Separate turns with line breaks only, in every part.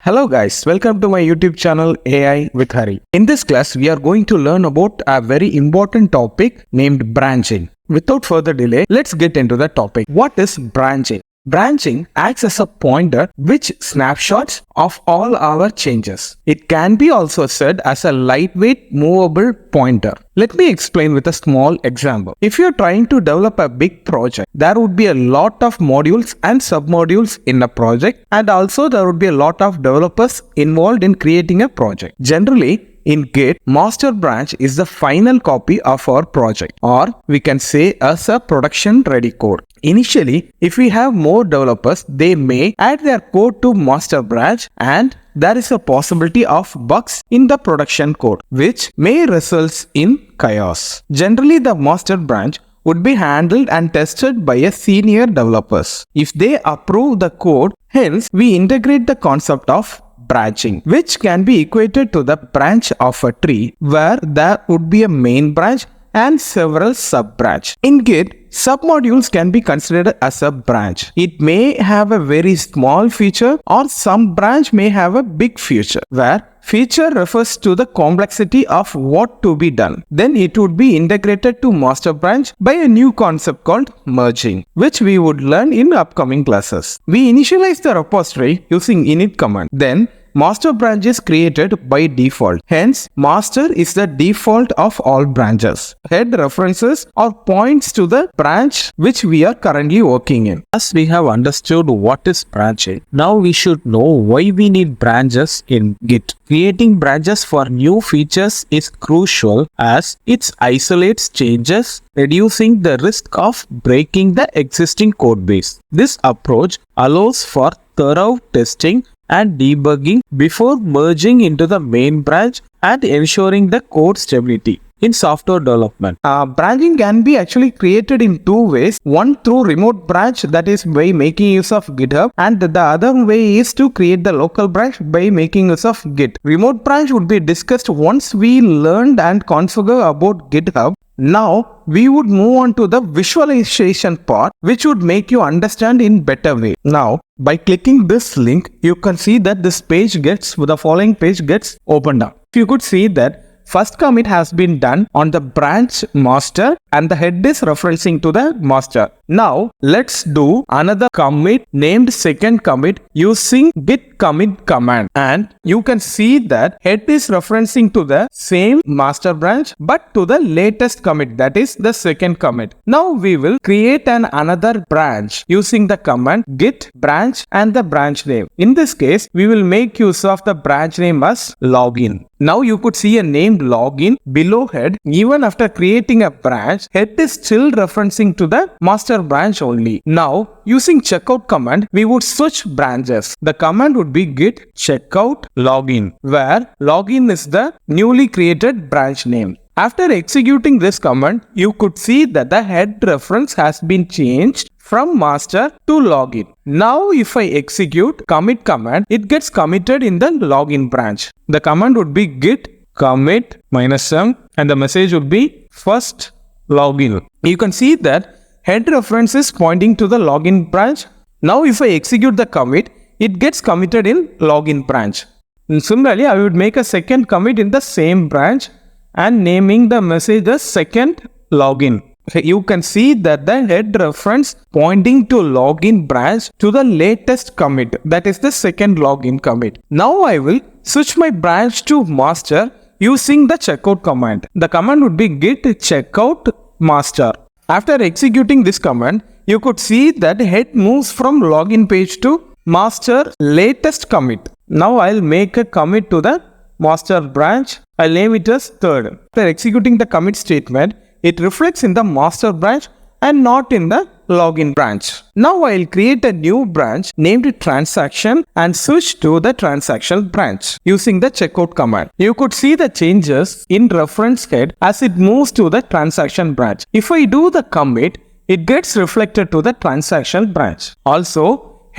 Hello guys, welcome to my YouTube channel AI with Hari. In this class, we are going to learn about a very important topic named branching. Without further delay, let's get into the topic. What is branching? Branching acts as a pointer which snapshots of all our changes. It can be also said as a lightweight movable pointer. Let me explain with a small example. If you're trying to develop a big project, there would be a lot of modules and submodules in a project, and also there would be a lot of developers involved in creating a project. Generally, in Git, master branch is the final copy of our project, or we can say as a production ready code. Initially, if we have more developers, they may add their code to master branch, and there is a possibility of bugs in the production code, which may result in chaos. Generally, the master branch would be handled and tested by a senior developers. If they approve the code, hence we integrate the concept of branching, which can be equated to the branch of a tree where there would be a main branch and several sub-branch. In Git, submodules can be considered as a branch. It may have a very small feature, or some branch may have a big feature, where feature refers to the complexity of what to be done. Then it would be integrated to master branch by a new concept called merging, which we would learn in upcoming classes. We initialize the repository using init command. Then master branch is created by default. Hence, master is the default of all branches. Head references or points to the branch which we are currently working in.
As we have understood what is branching, now we should know why we need branches in Git. Creating branches for new features is crucial as it isolates changes, reducing the risk of breaking the existing codebase. This approach allows for thorough testing and debugging before merging into the main branch and ensuring the code stability. In software development,
branching can be actually created in two ways. One through remote branch, that is by making use of GitHub, and the other way is to create the local branch by making use of Git. Remote branch would be discussed once we learned and configure about GitHub. Now we would move on to the visualization part, which would make you understand in better way. Now, by clicking this link, you can see that this page the following page gets opened up. You could see that first commit has been done on the branch master and the head is referencing to the master. Now let's do another commit named second commit using git commit command, and you can see that head is referencing to the same master branch but to the latest commit, that is the second commit. Now we will create another branch using the command git branch and the branch name. In this case, we will make use of the branch name as login. Now you could see a name login below head. Even after creating a branch, head is still referencing to the master branch only. Now using checkout command, we would switch branches. The command would be git checkout login, where login is the newly created branch name. After executing this command, you could see that the head reference has been changed from master to login. Now if I execute commit command, it gets committed in the login branch. The command would be git commit -m and the message would be first login. You can see that head reference is pointing to the login branch. Now if I execute the commit, it gets committed in login branch. And similarly, I would make a second commit in the same branch and naming the message as second login. You can see that the head reference pointing to login branch to the latest commit, that is the second login commit. Now I will switch my branch to master using the checkout command. The command would be git checkout master. After executing this command, you could see that head moves from login page to master latest commit. Now I'll make a commit to the master branch. I'll name it as third. After executing the commit statement, it reflects in the master branch and not in the login branch. Now I'll create a new branch named transaction and switch to the transaction branch using the checkout command. You could see the changes in reference head as it moves to the transaction branch. If I do the commit, it gets reflected to the transaction branch. Also,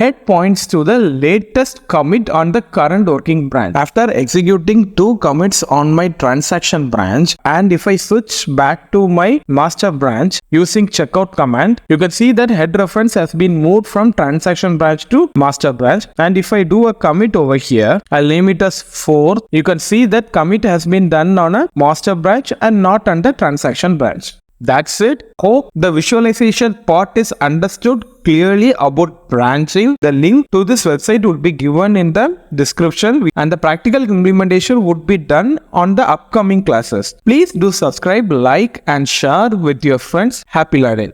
head points to the latest commit on the current working branch. After executing 2 commits on my transaction branch, and if I switch back to my master branch using checkout command, you can see that head reference has been moved from transaction branch to master branch. And if I do a commit over here, I'll name it as 4. You can see that commit has been done on a master branch and not on the transaction branch. That's it. Hope the visualization part is understood clearly about branching. The link to this website would be given in the description, and the practical implementation would be done on the upcoming classes. Please do subscribe, like and share with your friends. Happy learning.